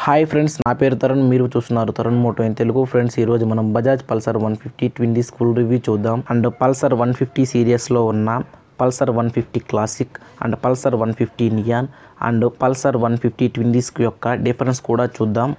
Hi friends, నా పేరు తరుణ్. మీరు చూస్తున్నారు Tarun moto in Telugu. Friends, ఈ రోజు మనం Bajaj Pulsar 150 twin disc full review చూద్దాం. అండ్ పల్సర్ 150 సిరీస్లో ఉన్న Pulsar 150 classic and Pulsar 150 neon and Pulsar 150 twin disc యొక్క డిఫరెన్స్ కూడా చూద్దాం.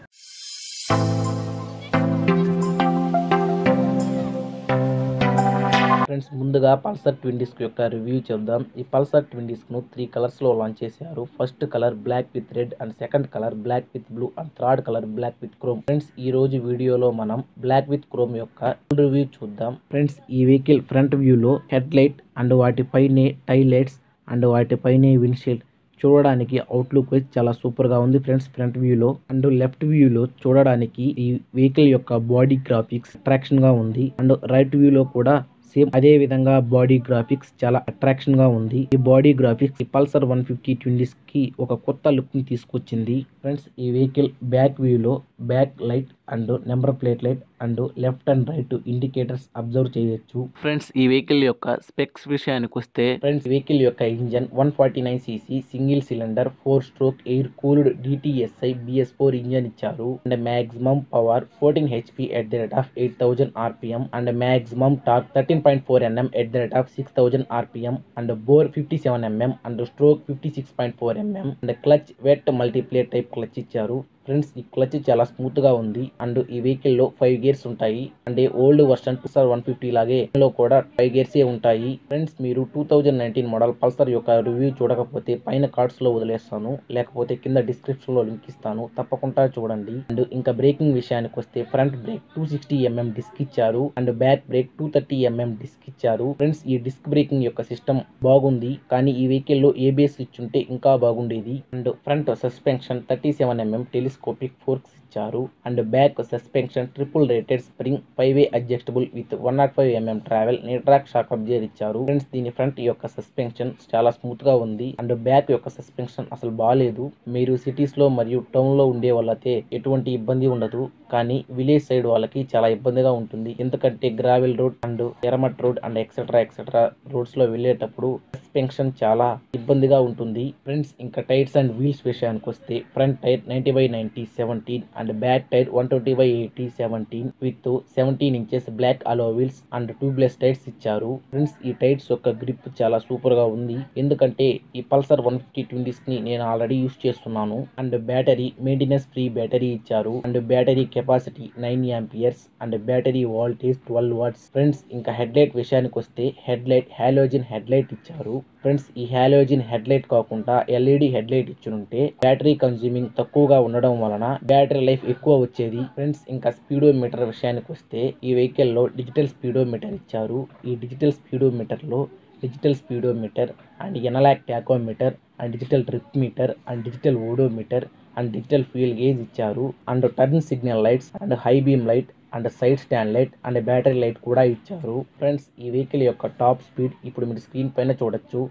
ఫ్రెండ్స్, ముందుగా పల్సర్ ట్విన్ డిస్క్ యొక్క రివ్యూ చూద్దాం. ఈ పల్సర్ ట్విన్ డిస్క్ ను 3 కలర్స్ లో లాంచ్ చేశారు. First colour black with red and second colour black with blue and third colour black with chrome. Friends, ఈ రోజు వీడియోలో మనం బ్లాక్ విత్ క్రోమ్ యొక్క రివ్యూ చూద్దాం. ఫ్రెండ్స్, ఈ వెహికల్ ఫ్రంట్ వ్యూలో హెడ్ లైట్ అండ్ వాటిపైనే టైల్ లైట్స్ అండ్ వాటిపైనే విండ్షీల్డ్ చూడడానికి అవుట్లుక్ వైజ్ చాలా సూపర్ గా ఉంది. ఫ్రెండ్స్, ఫ్రంట్ వ్యూలో అండ్ లెఫ్ట్ వ్యూలో చూడడానికి ఈ వెహికల్ యొక్క బాడీ గ్రాఫిక్స్ అట్రాక్షన్ గా ఉంది. అండ్ రైట్ వ్యూలో కూడా సేమ్ అదే విధంగా బాడీ గ్రాఫిక్స్ చాలా అట్రాక్షన్ గా ఉంది. ఈ బాడీ గ్రాఫిక్స్ ఈ పల్సర్ 150 ట్విన్ డిస్క్ కి ఒక కొత్త లుక్ ని తీసుకొచ్చింది. ఫ్రెండ్స్, ఈ వెహికల్ బ్యాక్ వ్యూలో back light and number plate light and left and right indicators observe చేయొచ్చు. ఫ్రెండ్స్, ఈ వెహికల్ యొక్క స్పెక్స్ విషయానికి వస్తే ఫ్రెండ్స్, వెహికల్ యొక్క engine 149 cc single cylinder 4 stroke air cooled DTSI BS4 engine ఇచ్చారు. And maximum power 14 HP at the rate of 8000 RPM and maximum torque 13.4 Nm at the rate of 6000 RPM and bore 57 mm and stroke 56.4 mm and clutch wet multiplate type clutch ఇచ్చారు. Friends, ఈ clutch చాలా smooth గా ఉంది. And ఈ vehicle లో 5 gears ఉంటాయి. అంటే old version Pulsar 150 లాగే లో కూడా 5 గేర్స్ ఉంటాయి. ఫ్రెండ్స్, మీరు 2019 మోడల్ పల్సర్ యొక్క రివ్యూ చూడకపోతే పైన కార్డ్స్ లో వదిలేస్తాను, లేకపోతే కింద డిస్క్రిప్షన్ లో లింక్ ఇస్తాను, తప్పకుండా చూడండి. అండ్ ఇంకా బ్రేకింగ్ విషయానికి వస్తే ఫ్రంట్ బ్రేక్ 260 mm డిస్క్ ఇచ్చారు and back brake 230 mm disc ఇచ్చారు. ఫ్రెండ్స్, ఈ డిస్క్ బ్రేకింగ్ యొక్క సిస్టమ్ బాగుంది, కానీ ఈ వెహికల్ లో ABS ఇచ్చుంటే ఇంకా బాగుండేది. And front suspension 37 mm telescopic forks ఇచ్చారు and back suspension triple rated spring 5-way adjustable with 105 mm travel Nitrox shock absorber ఇచ్చారు. ఫ్రెండ్స్, దీని ఫ్రంట్ యొక్క సస్పెన్షన్ చాలా స్మూత్ గా ఉంది అండ్ బ్యాక్ యొక్క సస్పెన్షన్ అసలు బాగాలేదు. మీరు సిటీస్ లో మరియు టౌన్ లో ఉండే వాళ్ళైతే ఎటువంటి ఇబ్బంది ఉండదు, కానీ విలేజ్ సైడ్ వాళ్ళకి చాలా ఇబ్బందిగా ఉంటుంది. ఎందుకంటే గ్రావెల్ రోడ్ అండ్ ఎర్రమట్ రోడ్ అండ్ ఎక్సెట్రా రోడ్స్ లో వెళ్ళేటప్పుడు సస్పెన్షన్ చాలా ఇబ్బందిగా ఉంటుంది. ఫ్రెండ్స్, ఇంకా టైర్స్ అండ్ వీల్స్ విషయానికి వస్తే front tyre 90/90 17 and back tyre 120/80 17 with 17 inches black alloy wheels and tubeless tyres ఇచ్చారు. ఫ్రెండ్స్, ఈ టైర్స్ యొక్క గ్రిప్ చాలా సూపర్ గా ఉంది. ఎందుకంటే ఈ పల్సర్ 150 ట్విన్ డిస్క్ ని నేను ఆల్రెడీ యూస్ చేస్తున్నాను. And battery maintenance free battery ఇచ్చారు and battery capacity 9 amperes and battery voltage 12 watts. Friends, ఇంకా హెడ్ లైట్ విషయానికి వస్తే head light halogen head light ఇచ్చారు. ఫ్రెండ్స్, ఈ హాలోజన్ హెడ్ లైట్ కాకుండా LED హెడ్ లైట్ ఇచ్చుంటే బ్యాటరీ కన్స్యూమింగ్ తక్కువగా ఉండడం వలన బ్యాటరీ లైఫ్ ఎక్కువ వచ్చేది. ఫ్రెండ్స్, ఇంకా స్పీడోమీటర్ విషయానికి వస్తే ఈ వెహికల్ లో డిజిటల్ స్పీడోమీటర్ ఇచ్చారు. ఈ డిజిటల్ స్పీడోమీటర్ లో digital speedometer and analog tachometer and digital trip meter and digital odometer and digital fuel gauge ఇచ్చారు. And turn signal lights and high beam light and side stand light and battery light కూడా ఇచ్చారు. Friends, ఈ vehicle యొక్క top speed ఇప్పుడు మీరు screen పైన చూడొచ్చు.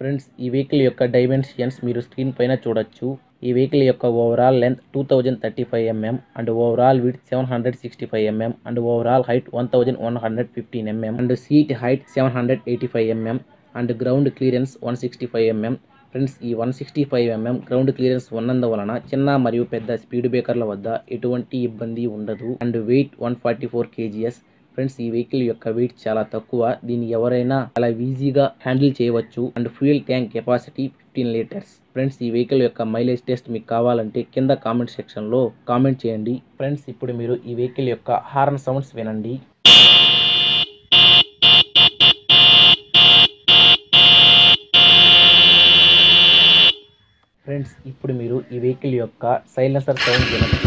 Friends ఈ వెహికల్ యొక్క డైమెన్షన్స్ మీరు స్క్రీన్ పైన చూడొచ్చు. ఈ వెహికల్ యొక్క overall length 2035 mm and overall width 765 mm and overall height 1115 mm and seat height 785 mm and ground clearance 165 mm. Friends ఈ 165 mm గ్రౌండ్ క్లియరెన్స్ ఉన్నందువలన చిన్న మరియు పెద్ద స్పీడ్ బ్రేకర్ల వద్ద ఎటువంటి ఇబ్బంది ఉండదు అండ్ వెయిట్ 144 kgs. ఫ్రెండ్స్ ఈ వెహికల్ యొక్క వెయిట్ చాలా తక్కువ, దీన్ని ఎవరైనా చాలా ఈజీగా హ్యాండిల్ చేయవచ్చు and fuel tank capacity 15 litres. Friends ఈ వెహికల్ యొక్క మైలేజ్ టెస్ట్ మీకు కావాలంటే కింద కామెంట్ సెక్షన్ లో కామెంట్ చేయండి. ఫ్రెండ్స్ ఇప్పుడు మీరు ఈ వెహికల్ యొక్క హార్న్ సౌండ్స్ వినండి. ఫ్రెండ్స్ ఇప్పుడు మీరు ఈ వెహికల్ యొక్క సైలెన్సర్ సౌండ్ వినొచ్చు.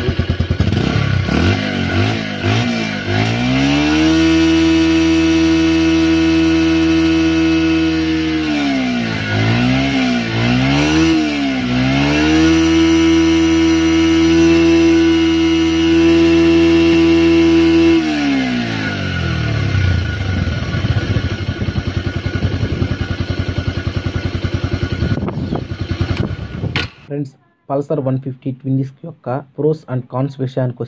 ఫ్రెండ్స్ పల్సర్ 150 ట్విన్ డిస్క్ యొక్క ప్రోస్ అండ్ కాన్స్ విషయానికి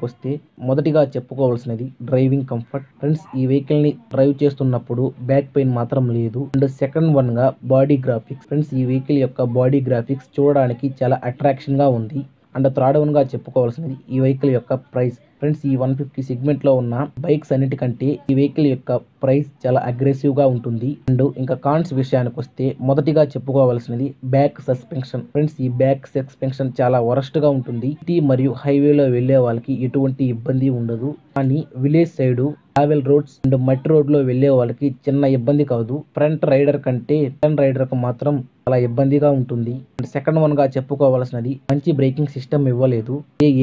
వస్తే మొదటిగా చెప్పుకోవాల్సినది డ్రైవింగ్ కంఫర్ట్. ఫ్రెండ్స్ ఈ వెహికల్ ని డ్రైవ్ చేస్తున్నప్పుడు బ్యాక్ పెయిన్ మాత్రం లేదు. అండ్ సెకండ్ వన్ గా బాడీ గ్రాఫిక్స్. ఫ్రెండ్స్ ఈ వెహికల్ యొక్క బాడీ గ్రాఫిక్స్ చూడడానికి చాలా అట్రాక్షన్ గా ఉంది. అండ్ థర్డ్ వన్ గా చెప్పుకోవాల్సినది ఈ వెహికల్ యొక్క ప్రైస్. ఫ్రెండ్స్ ఈ 150 సెగ్మెంట్ లో ఉన్న బైక్స్ అన్నిటికంటే ఈ వెహికల్ యొక్క ప్రైస్ చాలా అగ్రెసివ్ గా ఉంటుంది. అండ్ ఇంకా కాన్స్ విషయానికి వస్తే మొదటిగా చెప్పుకోవాల్సినది బ్యాక్ సస్పెన్షన్. ఫ్రెండ్స్ ఈ బ్యాక్ సస్పెన్షన్ చాలా వరస్ట్ గా ఉంటుంది. సిటీ మరియు హైవేలో వెళ్లే వాళ్ళకి ఎటువంటి ఇబ్బంది ఉండదు, కానీ village side travel roads and మట్టి రోడ్ లో వెళ్లే వాళ్ళకి చిన్న ఇబ్బంది కాదు, ఫ్రంట్ రైడర్ కంటే రిటర్న్ రైడర్ కు మాత్రం చాలా ఇబ్బందిగా ఉంటుంది. అండ్ సెకండ్ వన్ గా చెప్పుకోవాల్సినది మంచి బ్రేకింగ్ సిస్టమ్ ఇవ్వలేదు.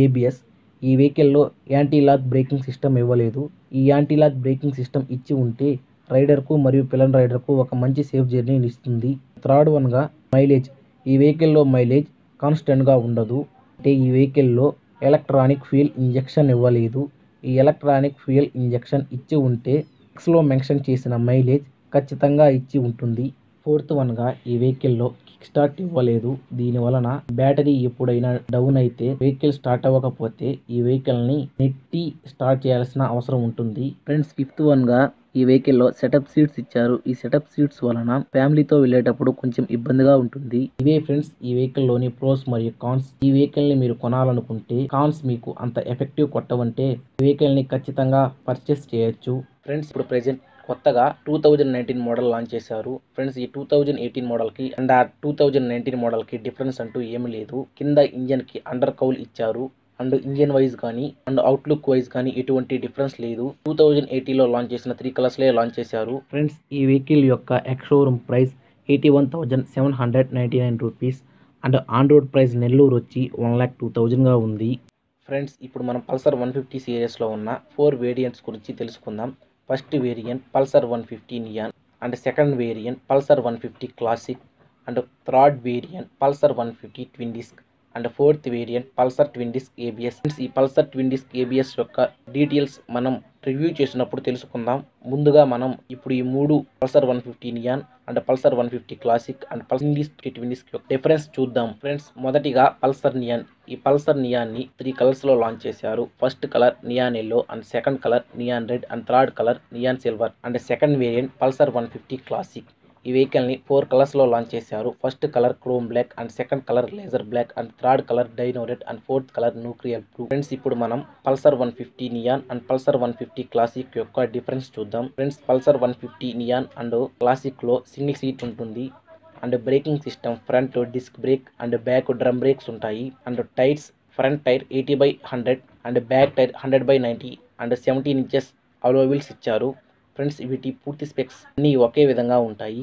ABS ఈ వెహికల్ లో యాంటీ లాక్ బ్రేకింగ్ సిస్టమ్ ఇవ్వలేదు. ఈ యాంటీ లాక్ బ్రేకింగ్ సిస్టమ్ ఇచ్చి ఉంటే రైడర్ కు మరియు పిల్లన్ రైడర్ కు ఒక మంచి సేఫ్ జర్నీని ఇస్తుంది. థర్డ్ వన్ గా మైలేజ్. ఈ వెహికల్ లో మైలేజ్ కాన్స్టెంట్ గా ఉండదు. అంటే ఈ వెహికల్ లో ఎలక్ట్రానిక్ ఫ్యూయల్ ఇంజెక్షన్ ఇవ్వలేదు. ఈ ఎలక్ట్రానిక్ ఫ్యూయల్ ఇంజెక్షన్ ఇచ్చి ఉంటే X లో మెన్షన్ చేసిన మైలేజ్ ఖచ్చితంగా ఇచ్చి ఉంటుంది. ఫోర్త్ వన్ గా ఈ వెహికల్ లో కిక్ స్టార్ట్ ఇవ్వలేదు. దీని వలన బ్యాటరీ ఎప్పుడైనా డౌన్ అయితే వెహికల్ స్టార్ట్ అవ్వకపోతే ఈ వెహికల్ ని నెట్టి స్టార్ట్ చేయాల్సిన అవసరం ఉంటుంది. ఫ్రెండ్స్ ఫిఫ్త్ వన్ గా ఈ వెహికల్ లో సెటప్ సీట్స్ ఇచ్చారు. ఈ సెటప్ సీట్స్ వలన ఫ్యామిలీతో వెళ్ళేటప్పుడు కొంచెం ఇబ్బందిగా ఉంటుంది. ఇవే ఫ్రెండ్స్ ఈ వెహికల్ లోని ప్రోస్ మరియు కాన్స్. ఈ వెహికల్ ని మీరు కొనాలనుకుంటే కాన్స్ మీకు అంత ఎఫెక్టివ్ కొట్టవంటే ఈ వెహికల్ ని ఖచ్చితంగా పర్చేస్ చేయొచ్చు. ఫ్రెండ్స్ ఇప్పుడు ప్రెజెంట్ కొత్తగా 2019 మోడల్ లాంచ్ చేశారు. ఫ్రెండ్స్ ఈ 2018 మోడల్ కి అండ్ 2019 మోడల్ కి డిఫరెన్స్ అంటూ ఏమి లేదు. కింద ఇంజన్ కి అండర్ కౌల్ ఇచ్చారు అండ్ ఇంజన్ వైజ్ కానీ అండ్ అవుట్లుక్ వైజ్ కానీ ఎటువంటి డిఫరెన్స్ లేదు. 2018 లో లాంచ్ చేసిన 3 కలర్స్ లే లాంచ్ చేశారు. ఫ్రెండ్స్ ఈ వెహికల్ యొక్క ex showroom price 81,799 rupees and on road price Nellore వచ్చి 1,02,000 గా ఉంది. ఫ్రెండ్స్ ఇప్పుడు మనం పల్సర్ 150 సిరీస్ లో ఉన్న 4 వేరియంట్స్ గురించి తెలుసుకుందాం. First variant Pulsar 150 neon and second variant Pulsar 150 classic and third variant Pulsar 150 twin disc and fourth variant Pulsar twin disc ABS. ఈ పల్సర్ ట్విన్ డిస్క్ ABS యొక్క డీటెయిల్స్ మనం review చేసినప్పుడు తెలుసుకుందాం. ముందుగా మనం ఇప్పుడు ఈ మూడు Pulsar 150 neon and Pulsar 150 classic and Pulsar twin disc యొక్క డిఫరెన్స్ చూద్దాం. ఫ్రెండ్స్ మొదటిగా పల్సర్ నియాన్. ఈ పల్సర్ నియాన్ ని 3 కలర్స్ లో లాంచ్ చేశారు. First colour neon yellow and second colour neon red and third colour neon silver and second variant Pulsar 150 classic. ఈ vehicle ని 4 colours లో లాంచ్ చేశారు. First colour chrome black and second colour laser black and third colour dyno red and fourth colour nuclear blue. Friends ఇప్పుడు మనం Pulsar 150 neon and Pulsar 150 classic యొక్క difference చూద్దాం. Friends Pulsar 150 neon and classic లో single seat ఉంటుంది and braking system front disc brake and back drum brakes ఉంటాయి and tyres front tyre 80/100 and back tyre 100/90 and 17 inches alloy wheels ఇచ్చారు. Friends వీటి పూర్తి specs అన్నీ ఒకే విధంగా ఉంటాయి,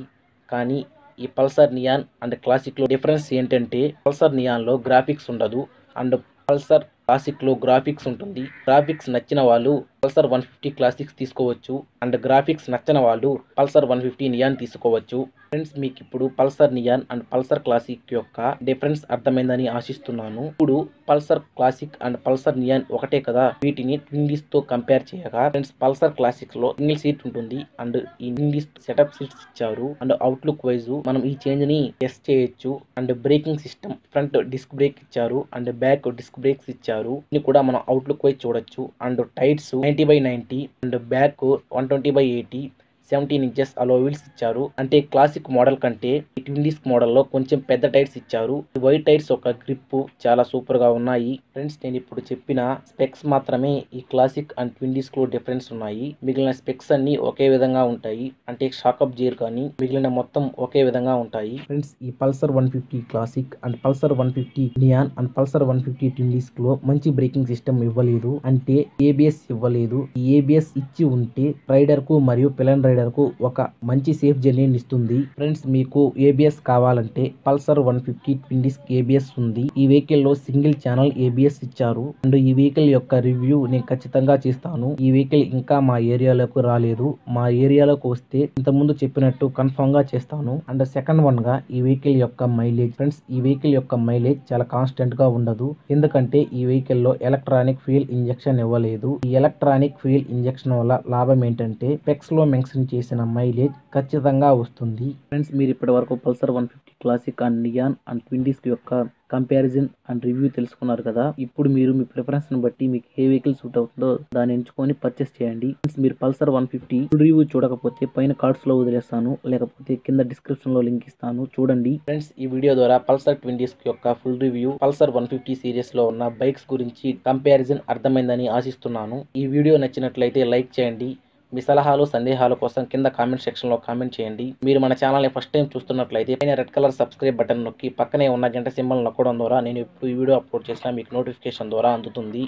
కానీ ఈ పల్సర్ నియాన్ అండ్ క్లాసిక్ లో డిఫరెన్స్ ఏంటంటే పల్సర్ నియాన్ లో గ్రాఫిక్స్ ఉండదు అండ్ పల్సర్ క్లాసిక్ లో గ్రాఫిక్స్ ఉంటుంది. గ్రాఫిక్స్ నచ్చిన వాళ్ళు పల్సర్ 150 క్లాసిక్స్ తీసుకోవచ్చు అండ్ గ్రాఫిక్స్ నచ్చని వాళ్ళు పల్సర్ 150 నియాన్ తీసుకోవచ్చు. ఫ్రెండ్స్ మీకు ఇప్పుడు Pulsar neon and Pulsar classic యొక్క డిఫరెన్స్ అర్థమైందని ఆశిస్తున్నాను. ఇప్పుడు Pulsar classic and Pulsar neon ఒకటే కదా, వీటిని ట్విన్ తో కంపేర్ చేయగా ఫ్రెండ్స్ పల్సర్ క్లాసిక్ లో సింగిల్ సీట్ ఉంటుంది అండ్ ఈ ట్విన్ సెటప్ సీట్స్ ఇచ్చారు అండ్ అవుట్లుక్ వైజ్ మనం ఈ చేంజ్ ని టెస్ట్ చేయొచ్చు and braking system front disc brake ఇచ్చారు అండ్ బ్యాక్ డిస్క్ బ్రేక్స్ ఇచ్చారు. ఇది కూడా మనం అవుట్లుక్ వైజ్ చూడొచ్చు and tyres 90/90 and back 120/80 17 inches alloy wheels ఇచ్చారు. అంటే క్లాసిక్ మోడల్ కంటే ఈ ట్విన్ డిస్క్ మోడల్ లో కొంచెం పెద్ద టైర్స్ ఇచ్చారు. వైట్ టైర్స్ ఒక గ్రిప్ చాలా సూపర్ గా ఉన్నాయి. ఫ్రెండ్స్ నేను ఇప్పుడు చెప్పిన స్పెక్స్ మాత్రమే ఈ క్లాసిక్ అండ్ ట్విన్ డిస్క్ లో డిఫరెన్స్ ఉన్నాయి. మిగిలిన స్పెక్స్ అన్ని ఒకే విధంగా ఉంటాయి. అంటే షాక్ అబ్జర్వర్ కానీ మిగిలిన మొత్తం ఒకే విధంగా ఉంటాయి. ఫ్రెండ్స్ ఈ Pulsar 150 classic and Pulsar 150 neon and Pulsar 150 twin disc లో మంచి బ్రేకింగ్ సిస్టమ్ ఇవ్వలేదు. అంటే ఏబిఎస్ ఇవ్వలేదు. ఈ ఏబిఎస్ ఇచ్చి ఉంటే రైడర్ కు మరియు పిలన్ రైడర్ కు ఒక మంచి సేఫ్ జర్నీని ఇస్తుంది. ఫ్రెండ్స్ మీకు ఏబిఎస్ కావాలంటే పల్సర్ 150 ట్విన్ డిస్క్ ఏబిఎస్ ఉంది. ఈ వెహికల్ లో సింగిల్ ఛానల్ ఏబిఎస్ ఇచ్చారు అండ్ ఈ వెహికల్ యొక్క రివ్యూ నేను ఖచ్చితంగా చేస్తాను. ఈ వెహికల్ ఇంకా మా ఏరియాలోకి రాలేదు. మా ఏరియాలోకి వస్తే ఇంతకుముందు చెప్పినట్టు కన్ఫర్మ్ గా చేస్తాను. అండ్ సెకండ్ వన్ గా ఈ వెహికల్ యొక్క మైలేజ్. ఫ్రెండ్స్ ఈ వెహికల్ యొక్క మైలేజ్ చాలా కాన్స్టెంట్ గా ఉండదు. ఎందుకంటే ఈ వెహికల్ లో ఎలక్ట్రానిక్ ఫ్యూయల్ ఇంజెక్షన్ ఇవ్వలేదు. ఈ ఎలక్ట్రానిక్ ఫ్యూయల్ ఇంజెక్షన్ వల్ల లాభం ఏంటంటే స్పెక్స్ లో మెన్షన్ చేసిన మైలేజ్ ఖచ్చితంగా వస్తుంది. ఫ్రెండ్స్ మీరు ఇప్పటి వరకు Pulsar 150 classic and neon and twin disc యొక్క కంపారిజన్ అండ్ రివ్యూ తెలుసుకున్నారు కదా. ఇప్పుడు మీరు మీ ప్రిఫరెన్స్ ని బట్టి మీకు ఏ వెహికల్ సూట్ అవుతుందో దాన్ని ఎంచుకొని పర్చేస్ చేయండి. మీరు పల్సర్ 150 రివ్యూ చూడకపోతే పైన కార్డ్స్ లో వదిలేస్తాను, లేకపోతే కింద డిస్క్రిప్షన్ లో లింక్ ఇస్తాను, చూడండి. ఫ్రెండ్స్ ఈ వీడియో ద్వారా పల్సర్ ట్విన్ డిస్క్ యొక్క ఫుల్ రివ్యూ, పల్సర్ 150 సిరీస్ లో ఉన్న బైక్స్ గురించి కంపారిజన్ అర్థమైందని ఆశిస్తున్నాను. ఈ వీడియో నచ్చినట్లయితే లైక్ చేయండి. మీ సలహాలు సందేహాల కోసం కింద కామెంట్ సెక్షన్ లో కామెంట్ చేయండి. మీరు మన ఛానల్ ని ఫస్ట్ టైం చూస్తున్నట్లయితే పైన రెడ్ కలర్ సబ్స్క్రైబ్ బటన్ నొక్కి పక్కనే ఉన్న గంట సింబల్ నొక్కడం ద్వారా నేను ఎప్పుడు ఈ వీడియో అప్లోడ్ చేసినా మీకు నోటిఫికేషన్ ద్వారా అందుతుంది.